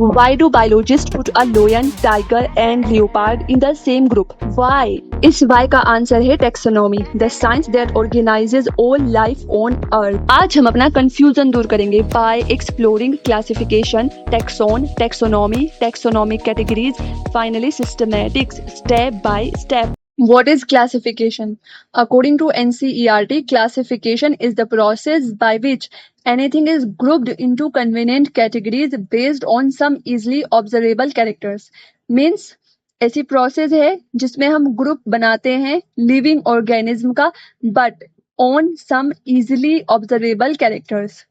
Why do biologists put a lion, tiger and leopard in the same group? Why? इस why का answer है taxonomy, the science that organizes all life on earth. आज हम अपना confusion दूर करेंगे by exploring classification, taxon, taxonomy, taxonomic categories, finally systematics, step by step. What is classification? According to NCERT, classification is the process by which anything is grouped into convenient categories based on some easily observable characters. Means ऐसी process है जिसमें हम group बनाते हैं living organism का but on some easily observable characters.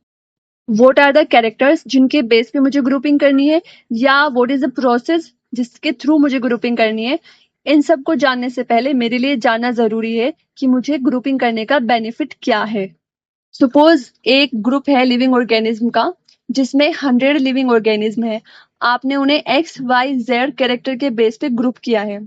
What are the characters जिनके base पे मुझे ग्रुपिंग करनी है या व्हाट इज द प्रोसेस जिसके थ्रू मुझे ग्रुपिंग करनी है. इन सब को जानने से पहले मेरे लिए जानना जरूरी है कि मुझे ग्रुपिंग करने का बेनिफिट क्या है. सपोज एक ग्रुप है लिविंग ऑर्गेनिज्म का जिसमें 100 लिविंग ऑर्गेनिज्म है. आपने उन्हें XYZ कैरेक्टर के बेस पे ग्रुप किया है.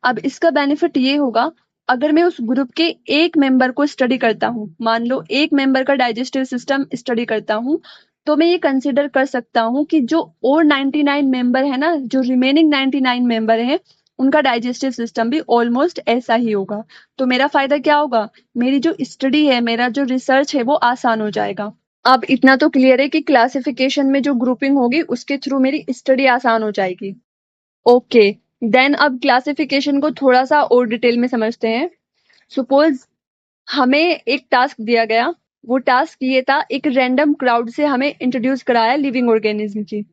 अब इसका बेनिफिट ये होगा, अगर मैं उस ग्रुप के एक मेंबर को स्टडी करता हूँ, मान लो एक मेंबर का डाइजेस्टिव सिस्टम स्टडी करता हूँ, तो मैं ये कंसिडर कर सकता हूँ कि जो और 99 मेंबर है ना, जो रिमेनिंग 99 मेंबर हैं, उनका डाइजेस्टिव सिस्टम भी ऑलमोस्ट ऐसा ही होगा. तो मेरा फायदा क्या होगा, मेरी जो स्टडी है, मेरा जो रिसर्च है वो आसान हो जाएगा. अब इतना तो क्लियर है कि क्लासिफिकेशन में जो ग्रुपिंग होगी उसके थ्रू मेरी स्टडी आसान हो जाएगी. ओके, देन अब क्लासिफिकेशन को थोड़ा सा और डिटेल में समझते हैं. सपोज हमें एक टास्क दिया गया, वो टास्क ये था, एक रैंडम क्राउड से हमें इंट्रोड्यूस कराया लिविंग ऑर्गेनिज्म की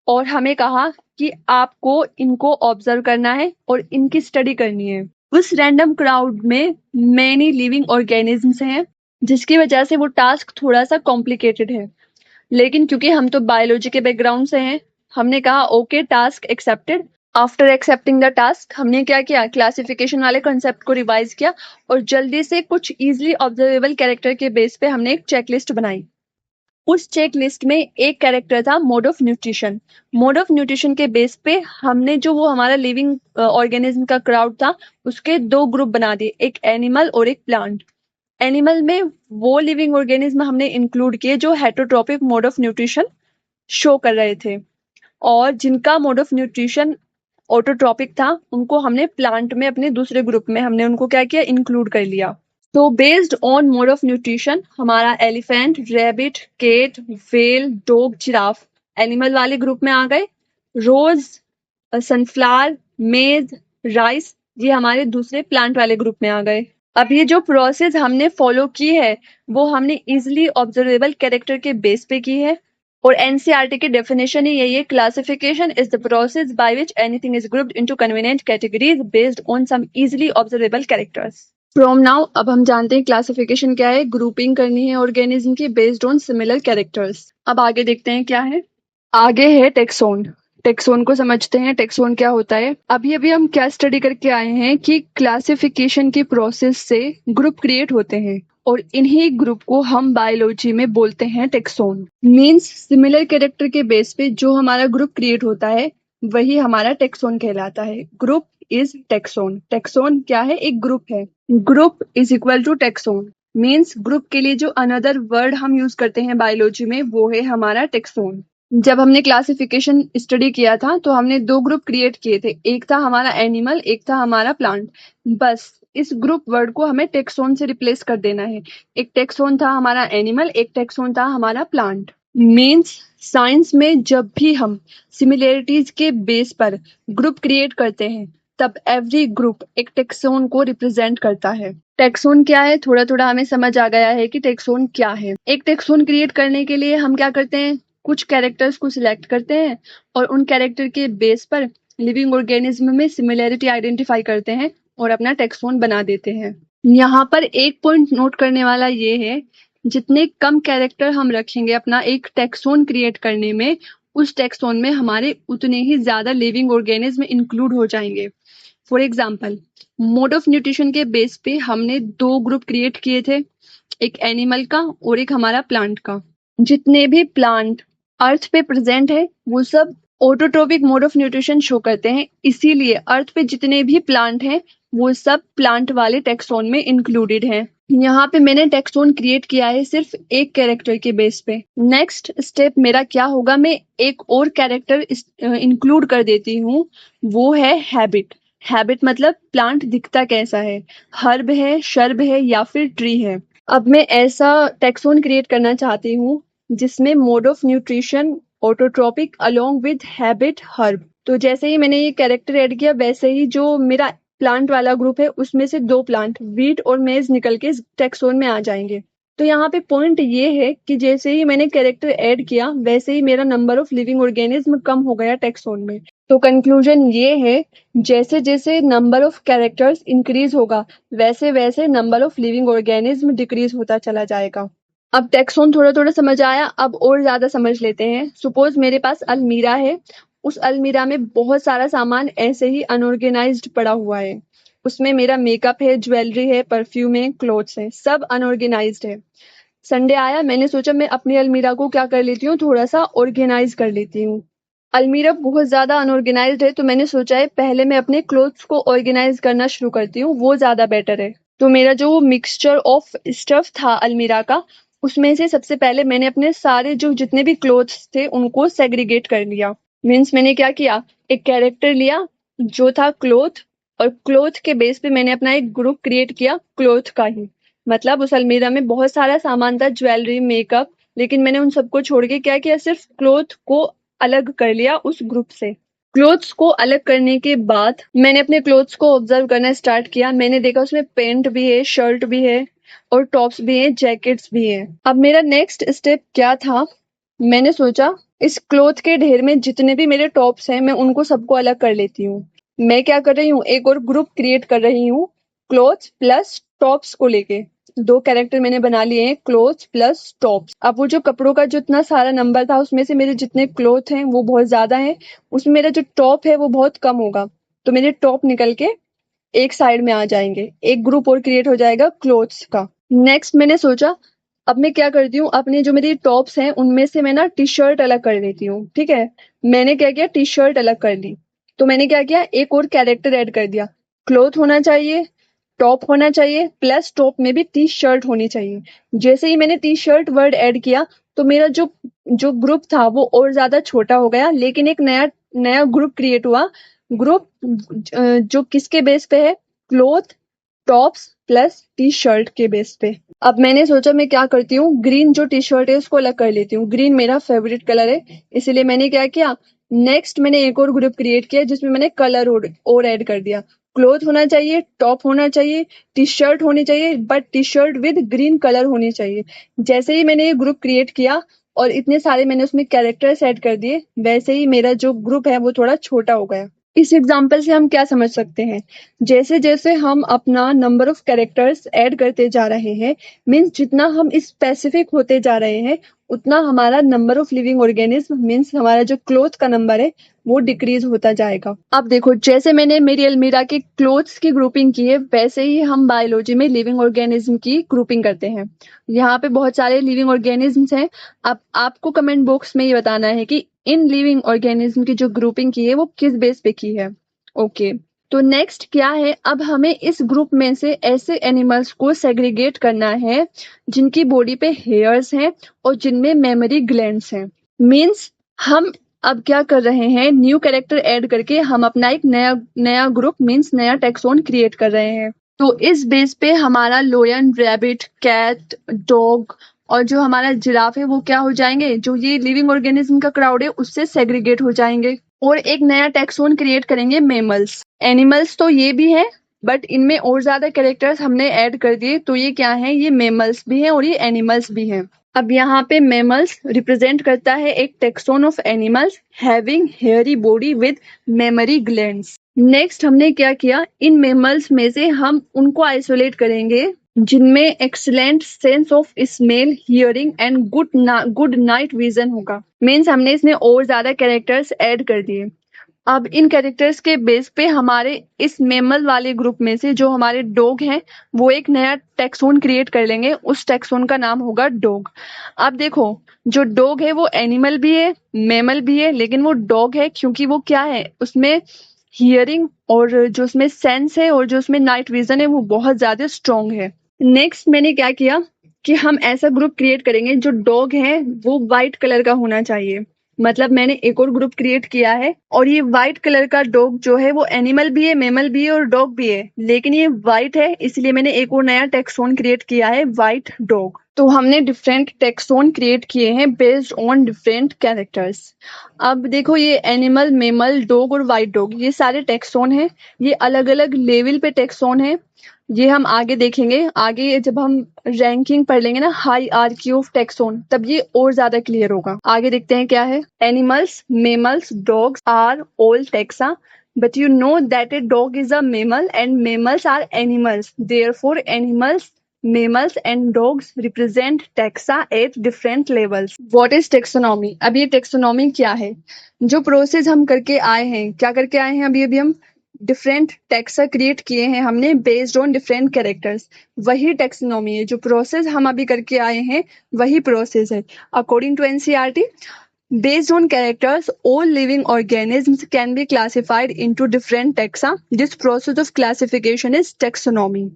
और हमें कहा कि आपको इनको ऑब्जर्व करना है और इनकी स्टडी करनी है. उस रैंडम क्राउड में मेनी लिविंग ऑर्गेनिज्म्स हैं जिसकी वजह से वो टास्क थोड़ा सा कॉम्प्लिकेटेड है. लेकिन क्योंकि हम तो बायोलॉजी के बैकग्राउंड से हैं, हमने कहा okay, task accepted. After accepting the task हमने क्या किया, क्लासिफिकेशन वाले कंसेप्ट को रिवाइज किया और जल्दी से कुछ इजीली ऑब्जर्वेबल कैरेक्टर के बेस पे हमने एक चेकलिस्ट बनाई. उस चेकलिस्ट में एक कैरेक्टर था mode of nutrition. Mode of nutrition के बेस पे हमने जो वो हमारा लिविंग ऑर्गेनिज्म का क्राउड था उसके दो ग्रुप बना दिए, एक एनिमल और एक प्लांट. एनिमल में वो लिविंग ऑर्गेनिज्म हमने इंक्लूड किए जो heterotrophic mode of nutrition show कर रहे थे, और जिनका मोड ऑफ न्यूट्रिशन ऑटोट्रॉपिक था उनको हमने प्लांट में अपने दूसरे ग्रुप में हमने उनको क्या किया, इंक्लूड कर लिया. तो based on mode of nutrition हमारा elephant, rabbit, cat, whale, dog, giraffe animal वाले ग्रुप में आ गए. रोज, सनफ्लावर, मेज, राइस ये हमारे दूसरे प्लांट वाले ग्रुप में आ गए. अब ये जो प्रोसेस हमने फॉलो की है वो हमने इजिली ऑब्जर्वेबल कैरेक्टर के बेस पे की है और एनसीईआरटी की डेफिनेशन ही यही है, classification is the process by which anything is grouped into convenient categories based on some easily observable characters. From now अब हम जानते हैं क्लासिफिकेशन क्या है. ग्रुपिंग करनी है ऑर्गेनिज्म की बेस्ड ऑन सिमिलर कैरेक्टर्स. अब आगे देखते हैं क्या है. आगे है टेक्सोन. टेक्सोन को समझते हैं, टेक्सोन क्या होता है. अभी अभी हम क्या स्टडी करके आए हैं कि क्लासिफिकेशन की प्रोसेस से ग्रुप क्रिएट होते हैं और इन्हीं ग्रुप को हम बायोलॉजी में बोलते हैं टेक्सोन. मींस सिमिलर कैरेक्टर के बेस पे जो हमारा ग्रुप क्रिएट होता है वही हमारा टेक्सोन कहलाता है. Group is taxon. टेक्सोन क्या है, एक ग्रुप है. Group is equal to taxon. Means group के लिए जो अनदर वर्ड हम यूज करते हैं बायोलॉजी में वो है हमारा टेक्सोन. जब हमने क्लासिफिकेशन स्टडी किया था तो हमने दो ग्रुप क्रिएट किए थे, एक था हमारा एनिमल, एक था हमारा प्लांट. बस इस ग्रुप वर्ड को हमें टेक्सोन से रिप्लेस कर देना है. एक टेक्सोन था हमारा एनिमल, एक टेक्सोन था हमारा प्लांट. मींस साइंस में जब भी हम सिमिलरिटीज के बेस पर ग्रुप क्रिएट करते हैं तब एवरी ग्रुप एक टेक्सोन को रिप्रेजेंट करता है. टेक्सोन क्या है, थोड़ा थोड़ा हमें समझ आ गया है कि टेक्सोन क्या है. एक टेक्सोन क्रिएट करने के लिए हम क्या करते हैं, कुछ कैरेक्टर्स को सिलेक्ट करते हैं और उन कैरेक्टर के बेस पर लिविंग ऑर्गेनिज्म में सिमिलरिटी आइडेंटिफाई करते हैं और अपना टेक्सोन बना देते हैं. यहाँ पर एक पॉइंट नोट करने वाला ये है, जितने कम कैरेक्टर हम रखेंगे अपना एक टेक्सोन क्रिएट करने में, उस टेक्सोन में हमारे उतने ही ज्यादा लिविंग ऑर्गेनिज्म इंक्लूड हो जाएंगे. For example, mode of nutrition के बेस पे हमने दो ग्रुप क्रिएट किए थे, एक एनिमल का और एक हमारा प्लांट का. जितने भी प्लांट अर्थ पे प्रेजेंट है वो सब autotrophic mode of nutrition show करते हैं, इसीलिए अर्थ पे जितने भी प्लांट हैं वो सब प्लांट वाले टेक्सोन में इंक्लूडेड हैं. यहाँ पे मैंने टेक्सोन क्रिएट किया है सिर्फ एक कैरेक्टर के बेस पे। नेक्स्ट स्टेप मेरा क्या होगा, मैं एक और कैरेक्टर इंक्लूड कर देती हूँ, वो है हैबिट। हैबिट मतलब प्लांट दिखता कैसा है, हर्ब है, शर्ब है या फिर ट्री है। अब मैं ऐसा टेक्सोन क्रिएट करना चाहती हूँ जिसमें mode of nutrition autotrophic along with habit herb. तो जैसे ही मैंने ये कैरेक्टर ऐड किया, वैसे ही जो मेरा प्लांट वाला ग्रुप है उसमें से 2 प्लांट वीट और मेज निकल के इस टेक्सोन में आ जाएंगे। तो यहाँ पे पॉइंट ये है कि जैसे ही मैंने कैरेक्टर ऐड किया, वैसे ही मेरा नंबर ऑफ लिविंग ऑर्गेनिज्म कम हो गया टेक्सोन में। तो कंक्लूजन ये है, जैसे जैसे नंबर ऑफ कैरेक्टर्स इंक्रीज होगा, वैसे वैसे number of living organism decrease होता चला जाएगा। अब टेक्सोन थोड़ा थोड़ा समझ आया, अब और ज्यादा समझ लेते हैं। सपोज मेरे पास अलमीरा है, उस अलमीरा में बहुत सारा सामान ऐसे ही अनऑर्गेनाइज्ड पड़ा हुआ है। उसमें मेरा मेकअप है, ज्वेलरी है, परफ्यूम है, क्लोथ्स है, सब अनऑर्गेनाइज्ड है। संडे आया, मैंने सोचा मैं अपनी अलमीरा को क्या कर लेती हूँ, थोड़ा सा ऑर्गेनाइज कर लेती हूँ। अलमीरा बहुत ज्यादा अनऑर्गेनाइज्ड है, तो मैंने सोचा है पहले मैं अपने क्लोथ्स को ऑर्गेनाइज करना शुरू करती हूँ, वो ज्यादा बेटर है। तो मेरा जो मिक्सचर ऑफ स्टफ था अलमीरा का, उसमें से सबसे पहले मैंने अपने सारे जो जितने भी क्लोथ्स थे उनको सेग्रीगेट कर लिया। मीन्स मैंने क्या किया, एक कैरेक्टर लिया जो था क्लोथ, और क्लोथ के बेस पे मैंने अपना एक ग्रुप क्रिएट किया क्लोथ का ही। मतलब उस अलमीरा में बहुत सारा सामान था, ज्वेलरी, मेकअप, लेकिन मैंने उन सबको छोड़ के क्या किया, सिर्फ क्लोथ को अलग कर लिया उस ग्रुप से। क्लोथ्स को अलग करने के बाद मैंने अपने क्लोथ्स को ऑब्जर्व करना स्टार्ट किया। मैंने देखा उसमें पेंट भी है, शर्ट भी है और टॉप्स भी हैं, जैकेट्स भी हैं। अब मेरा नेक्स्ट स्टेप क्या था, मैंने सोचा इस क्लोथ के ढेर में जितने भी मेरे टॉप्स हैं, मैं उनको सबको अलग कर लेती हूँ। मैं क्या कर रही हूँ, एक और ग्रुप क्रिएट कर रही हूँ क्लोथ्स प्लस टॉप्स को लेके। 2 कैरेक्टर मैंने बना लिए हैं, क्लोथ्स प्लस टॉप्स। अब वो जो कपड़ों का जो इतना सारा नंबर था, उसमें से मेरे जितने क्लोथ हैं वो बहुत ज्यादा हैं, उसमें मेरा जो टॉप है वो बहुत कम होगा। तो मेरे टॉप निकल के एक साइड में आ जाएंगे, एक ग्रुप और क्रिएट हो जाएगा क्लोथ्स का। नेक्स्ट मैंने सोचा अब मैं क्या करती हूँ, अपने जो मेरी टॉप्स हैं उनमें से मैं ना टी शर्ट अलग कर लेती हूँ। ठीक है, मैंने क्या किया, टी शर्ट अलग कर ली। तो मैंने क्या किया, एक और कैरेक्टर ऐड कर दिया। क्लोथ होना चाहिए, टॉप होना चाहिए, प्लस टॉप में भी टी शर्ट होनी चाहिए। जैसे ही मैंने टी शर्ट वर्ड ऐड किया, तो मेरा जो जो ग्रुप था वो और ज्यादा छोटा हो गया, लेकिन एक नया नया ग्रुप क्रिएट हुआ। ग्रुप जो किसके बेस पे है, cloth, tops plus T shirt के बेस पे। अब मैंने सोचा मैं क्या करती हूँ, ग्रीन जो टी शर्ट है उसको अलग कर लेती हूँ। ग्रीन मेरा फेवरेट कलर है, इसीलिए मैंने क्या किया, नेक्स्ट मैंने एक और ग्रुप क्रिएट किया जिसमें मैंने कलर और ऐड कर दिया। क्लोथ होना चाहिए, टॉप होना चाहिए, टी शर्ट होनी चाहिए, but T shirt with green colour होनी चाहिए। जैसे ही मैंने ये ग्रुप क्रिएट किया और इतने सारे मैंने उसमें कैरेक्टर्स ऐड कर दिए, वैसे ही मेरा जो ग्रुप है वो थोड़ा छोटा हो गया। इस एग्जाम्पल से हम क्या समझ सकते हैं, जैसे जैसे हम अपना नंबर ऑफ कैरेक्टर्स ऐड करते जा रहे हैं, मीन्स जितना हम स्पेसिफिक होते जा रहे हैं, उतना हमारा number of living organism means हमारा जो क्लोथ का नंबर है वो डिक्रीज होता जाएगा। अब देखो, जैसे मैंने मेरी अलमीरा के क्लोथ्स की ग्रुपिंग की है, वैसे ही हम बायोलॉजी में लिविंग ऑर्गेनिज्म की ग्रुपिंग करते हैं। यहाँ पे बहुत सारे लिविंग ऑर्गेनिजम्स हैं। अब आपको कमेंट बॉक्स में ये बताना है कि इन लिविंग ऑर्गेनिज्म की जो ग्रुपिंग की है वो किस बेस पे की है। ओके, तो नेक्स्ट क्या है, अब हमें इस ग्रुप में से ऐसे एनिमल्स को सेग्रीगेट करना है जिनकी बॉडी पे हेयर्स हैं और जिनमें मेमोरी ग्लैंड्स हैं। मीन्स हम अब क्या कर रहे हैं, न्यू कैरेक्टर ऐड करके हम अपना एक नया नया ग्रुप मीन्स नया टेक्सोन क्रिएट कर रहे हैं। तो इस बेस पे हमारा लोयन, रैबिट, कैट, डॉग और जो हमारा जिराफ है वो क्या हो जाएंगे, जो ये लिविंग ऑर्गेनिज्म का क्राउड है उससे सेग्रीगेट हो जाएंगे और एक नया टैक्सोन क्रिएट करेंगे, मेमल्स। एनिमल्स तो ये भी है, बट इनमें और ज्यादा कैरेक्टर्स हमने ऐड कर दिए, तो ये क्या है, ये मेमल्स भी हैं और ये एनिमल्स भी हैं। अब यहाँ पे मेमल्स रिप्रेजेंट करता है एक taxon of animals having hairy body with mammary glands. Next हमने क्या किया, इन मेमल्स में से हम उनको आइसोलेट करेंगे जिनमें excellent sense of smell, hearing and good night vision होगा। मीन्स हमने इसमें और ज्यादा कैरेक्टर्स ऐड कर दिए। अब इन कैरेक्टर्स के बेस पे हमारे इस मेमल वाले ग्रुप में से जो हमारे डॉग हैं वो एक नया टैक्सोन क्रिएट कर लेंगे, उस टैक्सोन का नाम होगा डॉग। अब देखो, जो डॉग है वो एनिमल भी है, मेमल भी है, लेकिन वो डॉग है क्योंकि वो क्या है, उसमें हियरिंग और जो उसमें सेंस है और जो उसमें नाइट विजन है वो बहुत ज्यादा स्ट्रांग है। नेक्स्ट मैंने क्या किया कि हम ऐसा ग्रुप क्रिएट करेंगे जो डॉग है वो व्हाइट कलर का होना चाहिए। मतलब मैंने एक और ग्रुप क्रिएट किया है और ये व्हाइट कलर का डॉग जो है वो एनिमल भी है, मैमल भी है और डॉग भी है, लेकिन ये व्हाइट है, इसलिए मैंने एक और नया टेक्सोन क्रिएट किया है, व्हाइट डॉग। तो हमने डिफरेंट टेक्सोन क्रिएट किए हैं बेस्ड ऑन डिफरेंट कैरेक्टर्स। अब देखो ये एनिमल, मैमल, डॉग और व्हाइट डॉग ये सारे टेक्सोन हैं। ये अलग अलग लेवल पे टेक्सोन है। ये हम आगे देखेंगे। आगे जब हम रैंकिंग पढ़ लेंगे ना, हायरार्की ऑफ टेक्सोन, तब ये और ज्यादा क्लियर होगा। आगे देखते हैं क्या है। Animals, mammals, dogs are all taxa, but you know that a dog is a mammal and mammals are animals. Therefore, animals, mammals and dogs represent taxa at different levels. What is taxonomy? अब ये taxonomy क्या है? जो process हम करके आए हैं, क्या करके आए हैं अभी अभी हम डिफरेंट टैक्सा क्रिएट किए हैं हमने बेस्ड ऑन डिफरेंट कैरेक्टर्स, वही टेक्सोनॉमी है। जो प्रोसेस हम अभी करके आए हैं वही प्रोसेस है। According to NCERT, based on characters, all living organisms can be classified into different taxa. This process of classification is taxonomy.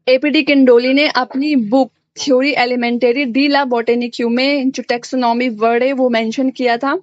A P de Candolle ने अपनी book theory elementary de la botanique में जो टेक्सोनॉमी वर्ड है वो mention किया था।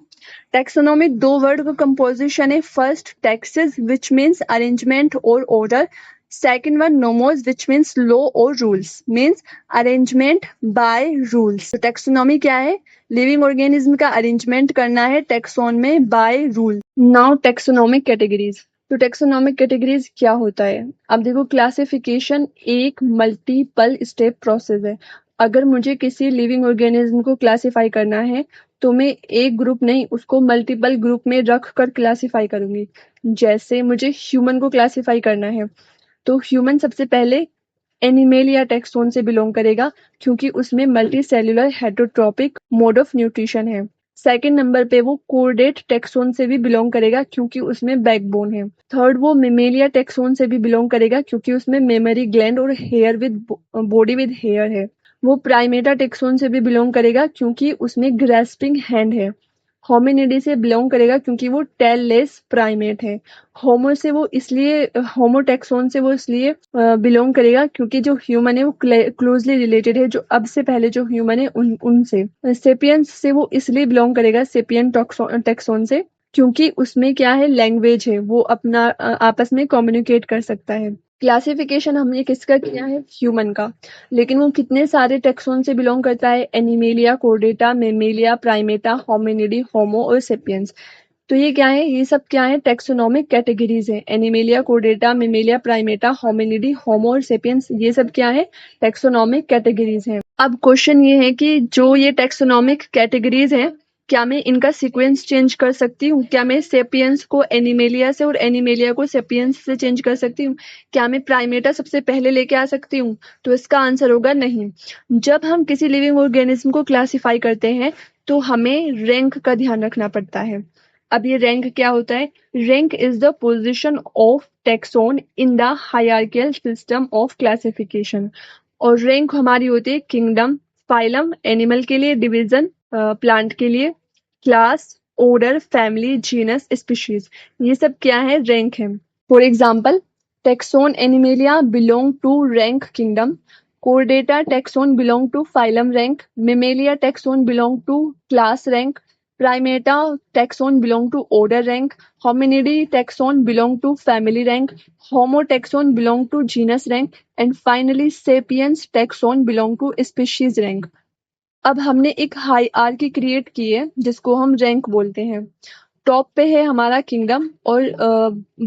Taxonomy दो word का कंपोजिशन है। First taxis which means arrangement और order, second one nomos which means law और rules, means arrangement by rules. तो टेक्सोनॉमी क्या है? लिविंग ऑर्गेनिज्म का अरेंजमेंट करना है टेक्सोन में by rule. Now taxonomic categories. तो टेक्सोनॉमिक कैटेगरीज क्या होता है? अब देखो, क्लासिफिकेशन एक मल्टीपल स्टेप प्रोसेस है। अगर मुझे किसी लिविंग ऑर्गेनिज्म को क्लासिफाई करना है तो मैं एक ग्रुप नहीं, उसको मल्टीपल ग्रुप में रख कर क्लासिफाई करूंगी। जैसे मुझे ह्यूमन को क्लासिफाई करना है तो ह्यूमन सबसे पहले एनिमेलिया टेक्सोन से बिलोंग करेगा क्योंकि उसमें multi cellular heterotrophic mode of nutrition है। सेकंड नंबर पे वो कोर्डेट टेक्सोन से भी बिलोंग करेगा क्योंकि उसमें बैकबोन है। थर्ड वो मेमेलिया टेक्सोन से भी बिलोंग करेगा क्योंकि उसमें मेमोरी ग्लैंड और hair with body with hair है। वो प्राइमेटा टेक्सोन से भी बिलोंग करेगा क्योंकि उसमें ग्रेस्पिंग हैंड है। होमिनिडी से बिलोंग करेगा क्योंकि वो टेल लेस प्राइमेट है। होमो टेक्सोन से वो इसलिए बिलोंग करेगा क्योंकि जो ह्यूमन है वो क्लोजली रिलेटेड है जो अब से पहले जो ह्यूमन है उनसे। सेपियंस से वो इसलिए बिलोंग करेगा, सेपियन टेक्सोन से, क्योंकि उसमें क्या है, लैंग्वेज है, वो अपना आपस में कम्युनिकेट कर सकता है। क्लासिफिकेशन हमने किसका किया है? ह्यूमन का। लेकिन वो कितने सारे टेक्सोन से बिलोंग करता है? Animalia, Chordata, Mammalia, Primata, Hominidae, Homo और सेपियंस। तो ये क्या है? ये सब क्या है? टेक्सोनॉमिक कैटेगरीज है। Animalia, Chordata, Mammalia, Primata, Hominidae, Homo और सेपियंस, ये सब क्या है? टेक्सोनॉमिक कैटेगरीज है। अब क्वेश्चन ये है कि जो ये टेक्सोनॉमिक कैटेगरीज है, क्या मैं इनका सीक्वेंस चेंज कर सकती हूँ? क्या मैं सेपियंस को एनिमेलिया से और एनिमेलिया को सेपियंस से चेंज कर सकती हूँ? क्या मैं प्राइमेटा सबसे पहले लेके आ सकती हूँ? तो इसका आंसर होगा नहीं। जब हम किसी लिविंग ऑर्गेनिज्म को क्लासिफाई करते हैं तो हमें रैंक का ध्यान रखना पड़ता है। अब ये रैंक क्या होता है? Rank is the position of taxon in the hierarchical system of classification. और रैंक हमारी होती है किंगडम, फाइलम एनिमल के लिए, डिवीजन प्लांट के लिए, class, order, family, genus, species, ये सब क्या है? रैंक है। For example, taxon Animalia belong to rank kingdom, Chordata taxon belong to phylum rank, Mammalia taxon belong to class rank, Primata taxon belong to order rank, Hominidae taxon belong to family rank, Homo taxon belong to genus rank, and finally Sapiens taxon belong to species rank. अब हमने एक hierarchy create की है जिसको हम rank बोलते हैं। Top पे है हमारा किंगडम और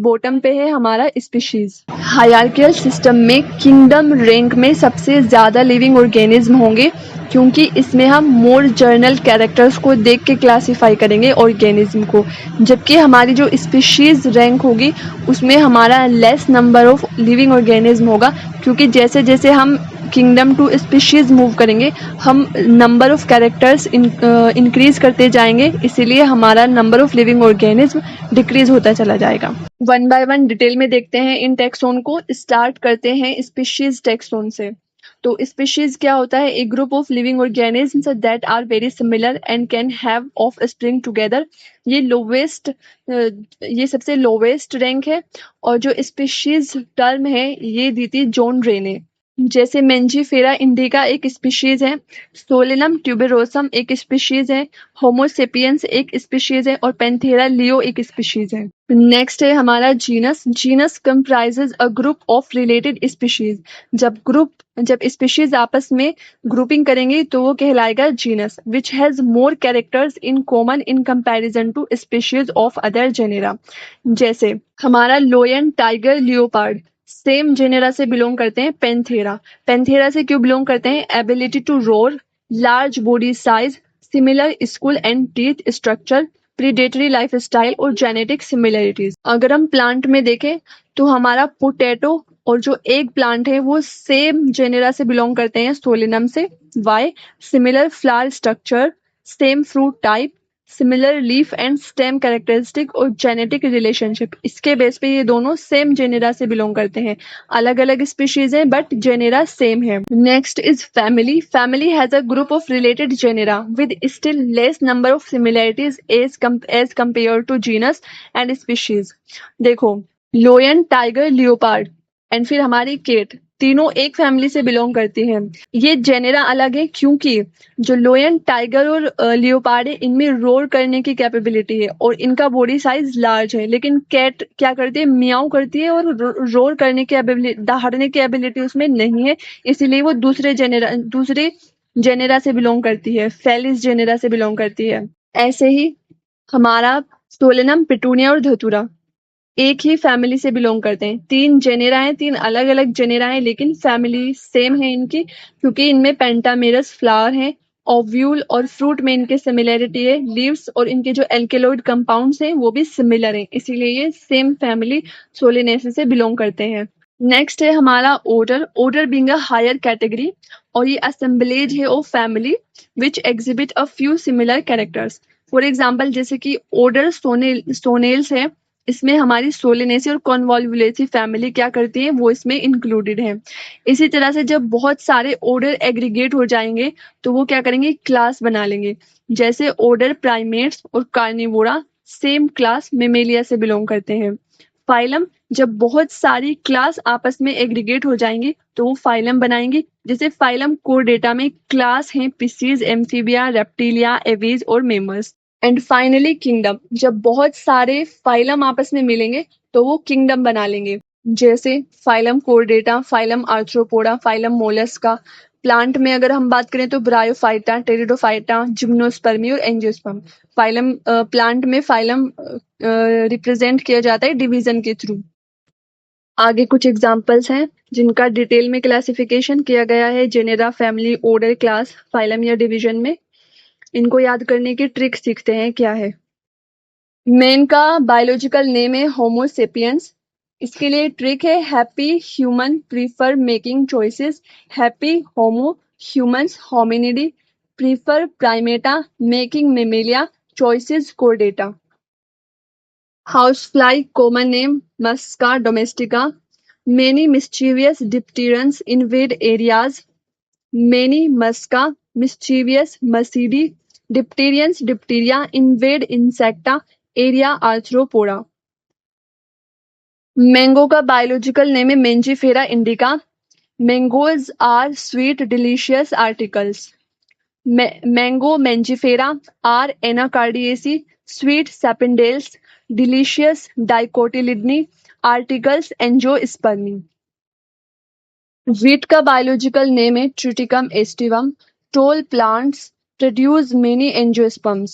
बॉटम पे है हमारा स्पीशीज। हायरार्कियल सिस्टम में किंगडम रैंक में सबसे ज्यादा लिविंग ऑर्गेनिज्म होंगे क्योंकि इसमें हम मोर जर्नल कैरेक्टर्स को देख के क्लासिफाई करेंगे ऑर्गेनिज्म को, जबकि हमारी जो स्पीशीज रैंक होगी उसमें हमारा less number of living organism होगा क्योंकि जैसे जैसे हम किंगडम टू स्पीशीज मूव करेंगे हम नंबर ऑफ कैरेक्टर्स इंक्रीज करते जाएंगे, इसीलिए हमारा number of living organism decrease होता चला जाएगा। वन बाय वन डिटेल में देखते हैं इन टेक्सोन को। स्टार्ट करते हैं स्पीशीज टेक्सोन से। तो स्पीशीज क्या होता है? एक group of living organisms that are very similar and can have offspring together. ये सबसे लोवेस्ट रैंक है। और जो स्पीशीज टर्म है ये दी थी जॉन रे ने। जैसे मेंजीफेरा इंडिका एक स्पीशीज है, सोलेनम ट्यूबेरोसम एक स्पीशीज है, होमोसेपियंस एक स्पीशीज है और पैंथेरा लियो एक स्पीशीज है। नेक्स्ट है हमारा genus. Genus comprises a group of related species. जब स्पीशीज आपस में ग्रुपिंग करेंगे तो वो कहलाएगा genus, which has more characters in common in comparison to species of other genera. जैसे हमारा lion tiger leopard same genera से बिलोंग करते हैं। पैंथेरा, पैंथेरा से क्यों बिलोंग करते हैं? Ability to roar, large body size, similar skull and teeth structure, predatory lifestyle और जेनेटिक सिमिलरिटीज। अगर हम प्लांट में देखें तो हमारा पोटैटो और जो एग प्लांट है वो सेम जेनेरा से बिलोंग करते हैं, सोलिनम से। Why? Similar flower structure, same fruit type, similar leaf and stem characteristic और जेनेटिक रिलेशनशिप। इसके बेस पे ये दोनों सेम जेनेरा से बिलोंग करते हैं। अलग अलग स्पीशीज हैं बट जेनेरा सेम है। Next is family. Family has a group of related genera with still less number of similarities as compare to genus and species. देखो, लोयन टाइगर लियोपार्ड एंड फिर हमारी cat, तीनों एक family से belong करती हैं। ये जेनेरा अलग है क्योंकि जो लोयन टाइगर और लियोपार्ड है इनमें रोर करने की कैपेबिलिटी है और इनका बॉडी साइज लार्ज है, लेकिन कैट क्या करती है? मियाऊ करती है और रोर करने की एबिलिटी, दहाड़ने की एबिलिटी उसमें नहीं है, इसीलिए वो दूसरे जेनेरा से बिलोंग करती है, फेलिस जेनेरा से बिलोंग करती है। ऐसे ही हमारा सोलेनम, पिटूनिया और धतूरा एक ही फैमिली से बिलोंग करते हैं। तीन जेनेरा हैं, तीन अलग अलग जेनेरा हैं, लेकिन फैमिली सेम है इनकी क्योंकि इनमें पेंटामेरस फ्लावर है, ओव्यूल और फ्रूट में इनके सिमिलरिटी है, लीव्स और इनके जो एल्केलॉइड कंपाउंड्स हैं वो भी सिमिलर हैं, इसीलिए ये सेम फैमिली सोलेनेसी से बिलोंग करते हैं। नेक्स्ट है हमारा order. Order being a higher category और ये असेंबलेज है of family which exhibit a few similar characters. For example जैसे कि ऑर्डर सोनेल्स है, इसमें हमारी सोलेनेसी और कॉन्वॉल्वुलेसी फैमिली क्या करती है? वो इसमें इंक्लूडेड है। इसी तरह से जब बहुत सारे ऑर्डर एग्रीगेट हो जाएंगे तो वो क्या करेंगे? क्लास बना लेंगे। जैसे ऑर्डर प्राइमेट्स और कार्निवोरा सेम क्लास मेमेलिया से बिलोंग करते हैं। फाइलम, जब बहुत सारी क्लास आपस में एग्रीगेट हो जाएंगी तो वो फाइलम बनाएंगे। जैसे फाइलम कोरडेटा में क्लास हैं पिसीज, एम्फीबिया, रेप्टिलिया, एवीज और मेमल्स। एंड फाइनली किंगडम, जब बहुत सारे फाइलम आपस में मिलेंगे तो वो किंगडम बना लेंगे। जैसे phylum Chordata, phylum Arthropoda, phylum Mollusca. Plant में अगर हम बात करें तो ब्रायोफाइटा, टेरिडोफाइटा, जिम्नोस्पर्मी और एंजियोस्पर्म। फाइलम प्लांट में फाइलम रिप्रेजेंट किया जाता है डिवीजन के थ्रू। आगे कुछ एग्जांपल्स हैं जिनका डिटेल में क्लासिफिकेशन किया गया है genera, family, order, class, phylum या डिवीजन में। इनको याद करने की ट्रिक सीखते हैं क्या है। मेन का बायोलॉजिकल नेम है होमो सेपियंस। इसके लिए ट्रिक है happy human prefer making choices, happy Homo humans Hominidae prefer Primata making Mammalia choices Chordata. Housefly, common name Musca domestica. Many mischievous dipterans invade areas. Many Musca mischievous Muscidae dipterians diphtheria invade insecta area arthropoda. Mango का biological name है Mangifera indica. Mangoes are sweet delicious articles. Mango Mangifera are Anacardiaceae sweet Sapindales delicious Dicotyledonae articles Angiospermae. Wheat का biological name है Triticum aestivum. Tall plants produce many angiosperms.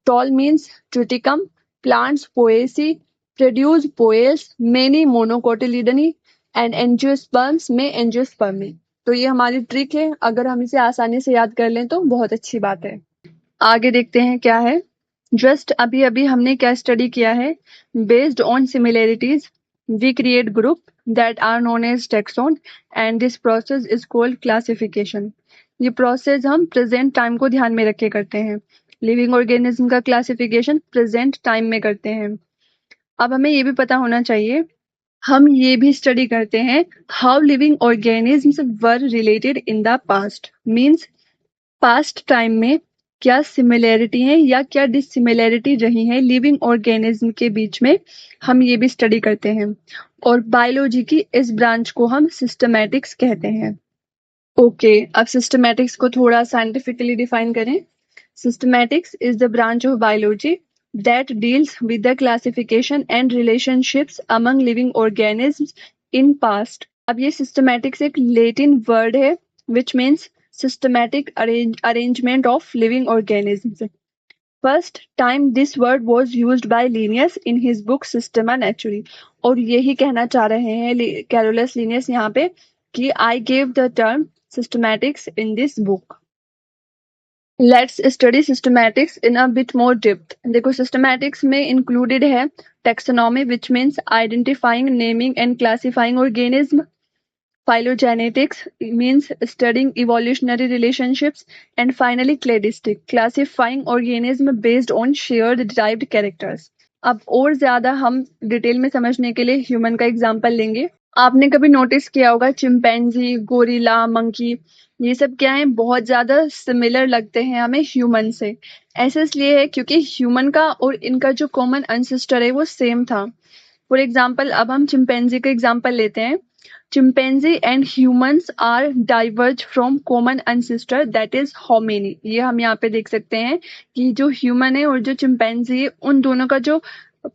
Tall means triticum. Plants poaceae produce poales, many monocotyledony and angiosperms में angiospermy. तो ये हमारी trick है, अगर हम इसे आसानी से याद कर लें तो बहुत अच्छी बात है। आगे देखते हैं क्या है। जस्ट अभी अभी हमने क्या स्टडी किया है? Based on similarities we create group that are known as taxon and this process is called classification. ये प्रोसेस हम प्रेजेंट टाइम को ध्यान में रख के करते हैं। लिविंग ऑर्गेनिज्म का क्लासिफिकेशन प्रेजेंट टाइम में करते हैं। अब हमें ये भी पता होना चाहिए, हम ये भी स्टडी करते हैं how living organisms were related in the past. Means past time में क्या सिमिलैरिटी है या क्या डिसिमिलैरिटी रही है लिविंग ऑर्गेनिज्म के बीच में, हम ये भी स्टडी करते हैं। और बायोलॉजी की इस ब्रांच को हम सिस्टमैटिक्स कहते हैं। ओके, अब सिस्टमैटिक्स को थोड़ा साइंटिफिकली डिफाइन करें। Systematics is the branch of biology that deals with the classification and relationships among living organisms in past। अब ये systematics एक Latin word है which means systematic arrangement of living organisms। First time this word was used by Linnaeus in his book Systema Naturae। और यही कहना चाह रहे हैं कैरोलस लिनियस यहाँ पे कि I gave the term systematics in this book। Let's study systematics in a bit more depth. देखो सिस्टमैटिक्स में इंक्लूडेड है taxonomy which means identifying, naming and classifying organism. Phylogenetics means studying evolutionary relationships, and finally cladistic, classifying organism based on shared derived characters। अब और ज्यादा हम detail में समझने के लिए ह्यूमन का एग्जांपल लेंगे। आपने कभी नोटिस किया होगा चिंपैंजी, गोरिल्ला, मंकी, ये सब क्या है, बहुत ज्यादा सिमिलर लगते हैं हमें ह्यूमन से। ऐसे इसलिए है क्योंकि ह्यूमन का और इनका जो कॉमन अनसिस्टर है वो सेम था। फॉर एग्जाम्पल अब हम चिंपैंजी का एग्जाम्पल लेते हैं। Chimpanzee and humans are diverge from common ancestor that is Homini. ये हम यहाँ पे देख सकते हैं कि जो ह्यूमन है और जो चिंपैंजी है उन दोनों का जो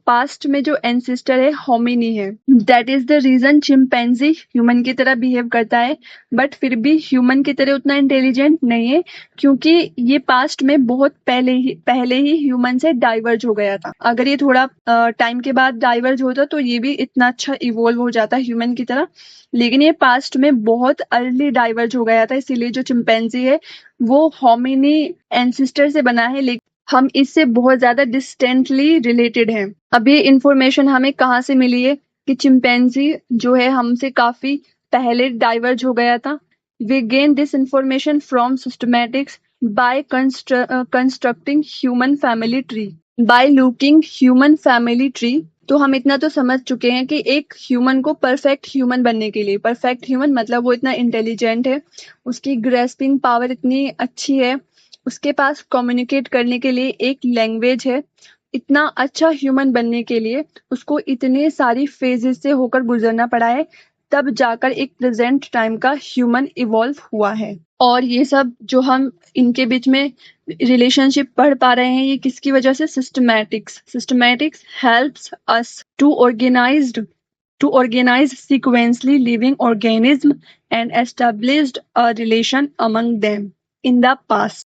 पास्ट में जो एंसिस्टर है होमिनी है। That is the reason chimpanzee human की तरह बिहेव करता है बट फिर भी ह्यूमन की तरह उतना इंटेलिजेंट नहीं है क्योंकि ये पास्ट में बहुत पहले ही ह्यूमन से डाइवर्ज हो गया था। अगर ये थोड़ा टाइम के बाद डाइवर्ज होता तो ये भी इतना अच्छा इवॉल्व हो जाता ह्यूमन की तरह, लेकिन ये पास्ट में बहुत अर्ली डाइवर्ज हो गया था, इसीलिए जो चिंपैंजी है वो होमिनी एंसिस्टर से बना है, लेकिन हम इससे बहुत ज्यादा डिस्टेंटली रिलेटेड हैं। अब ये इंफॉर्मेशन हमें कहाँ से मिली है कि चिंपैंजी जो है हमसे काफी पहले डाइवर्ज हो गया था। We gain this information from systematics by constructing human family tree. By looking human family tree तो हम इतना तो समझ चुके हैं कि एक ह्यूमन को परफेक्ट ह्यूमन बनने के लिए, परफेक्ट ह्यूमन मतलब वो इतना इंटेलिजेंट है, उसकी ग्रेस्पिंग पावर इतनी अच्छी है, उसके पास कम्युनिकेट करने के लिए एक लैंग्वेज है। इतना अच्छा ह्यूमन बनने के लिए उसको इतने सारी फेजेस से होकर गुजरना पड़ा है, तब जाकर एक प्रेजेंट टाइम का ह्यूमन इवॉल्व हुआ है। और ये सब जो हम इनके बीच में रिलेशनशिप पढ़ पा रहे हैं ये किसकी वजह से, systematics helps us to organize sequentially living organism and established a relation among them in the past।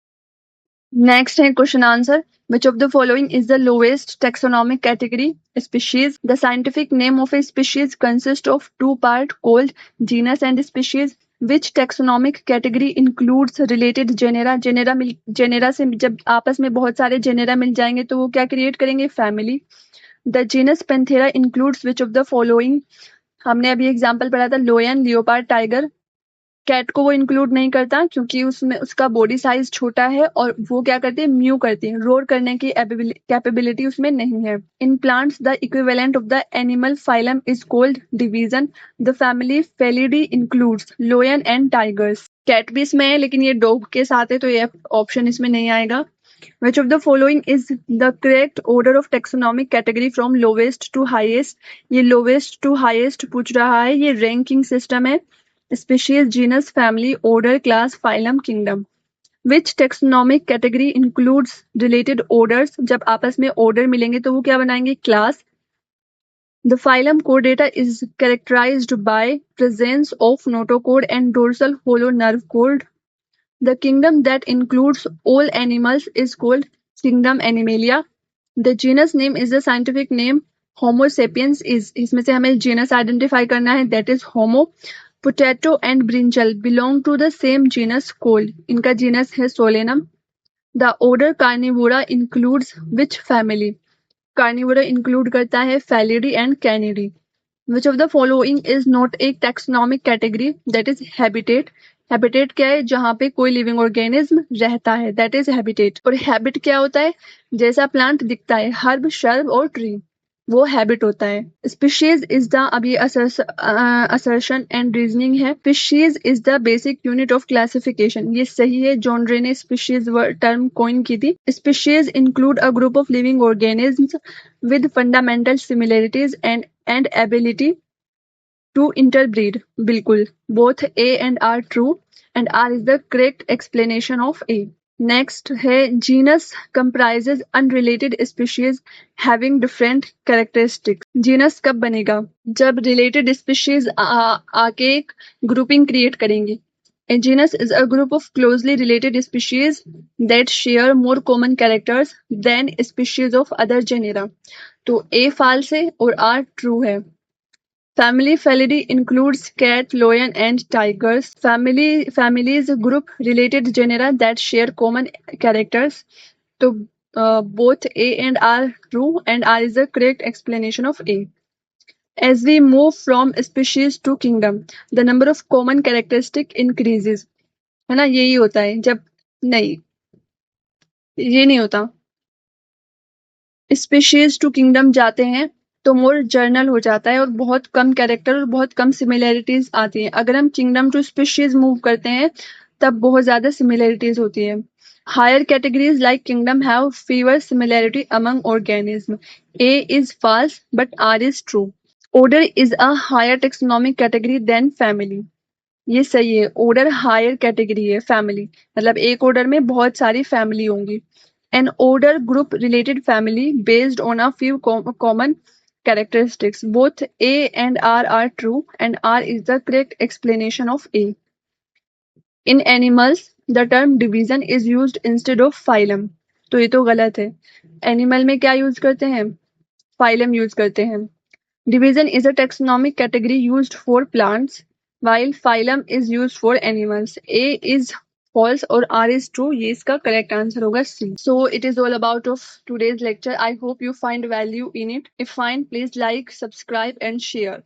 Next है question answer. Which of the following is the lowest taxonomic category species? The scientific name of a species consists of two parts called genus and species. Which taxonomic category includes related genera? genera से जब आपस में बहुत सारे genera मिल जाएंगे तो वो क्या create करेंगे, family। The genus Panthera includes which of the following? हमने अभी एग्जाम्पल पढ़ा था लोयन, लियोपार्ड, टाइगर। कैट को वो इंक्लूड नहीं करता क्योंकि उसमें उसका बॉडी साइज छोटा है और वो क्या करती है, म्यू करती है, रोर करने की कैपेबिलिटी उसमें नहीं है। In plants the equivalent of the animal phylum is called division. The family Felidae includes lion and tigers. Cat भी इसमें है लेकिन ये डॉग के साथ है तो ये ऑप्शन इसमें नहीं आएगा। Which of the following is the correct order of taxonomic category from lowest to highest? ये lowest to highest पूछ रहा है, ये ranking system है। Species, genus, family, order, class, phylum, kingdom। Which taxonomic category includes related orders? जब आपस में order मिलेंगे तो वो क्या बनाएंगे, class। The phylum Chordata is characterized by presence of notochord and dorsal hollow nerve cord। The kingdom that includes all animals is called kingdom Animalia। The genus name is the scientific name Homo sapiens is। इसमें से हमें genus identify करना है, that is Homo। Potato and brinjal belong to the same genus called, इनका genus है Solanum। The order Carnivora includes which family? Carnivora include करता है Felidae and Canidae। Which of the following is not a taxonomic category? That is habitat। Habitat क्या है, जहाँ पे कोई living organism रहता है, दैट इज हैबिटेट। और हैबिट क्या होता है, जैसा प्लांट दिखता है, हर्ब, श्रब और ट्री। वो हैबिट होता है। स्पीशीज इज द, अब ये असर्शन एंड रीजनिंग है। Species is the basic unit of classification, ये सही है। जॉन रे ने स्पीशीज टर्म कॉइन की थी। Species include a group of living organisms with fundamental similarities and ability to interbreed. बिल्कुल, both A and R true and R is the correct explanation of A. Next है genus comprises unrelated species having different characteristics. Genus कब बनेगा? जब related species आके एक grouping create करेंगी। A genus is a group of closely related species that share more common characters than species of other genera. तो A false है और R true है। Family Felidae includes cat, lion, and tigers. Families group related genera that share common characters. So both A and R true, and R is the correct explanation of A. As we move from species to kingdom, the number of common characteristic increases. है ना, यही होता है जब, नहीं ये नहीं होता। स्पीशीज टू किंगडम जाते हैं तो मोर जर्नल हो जाता है और बहुत कम कैरेक्टर और बहुत कम सिमिलैरिटीज आती हैं। अगर हम किंगडम टू स्पीशीज मूव करते हैं तब बहुत ज्यादा सिमिलैरिटीज होती है। Higher categories like kingdom have fewer similarity among organism. A is false but R is true. Order is a higher taxonomic category than family. ये सही है, ऑर्डर हायर कैटेगरी है फैमिली, मतलब एक ऑर्डर में बहुत सारी फैमिली होंगी। An order group related family based on a few common characteristics. Both A and R are true, and R is the correct explanation of A. In animals, the term division is used instead of phylum. तो ये तो गलत है। Animal में क्या use करते हैं? Phylum use करते हैं। Division is a taxonomic category used for plants, while phylum is used for animals. A is false और R is true. ये इसका correct answer होगा C. So it is all about of today's lecture. I hope you find value in it. If fine, please like, subscribe and share.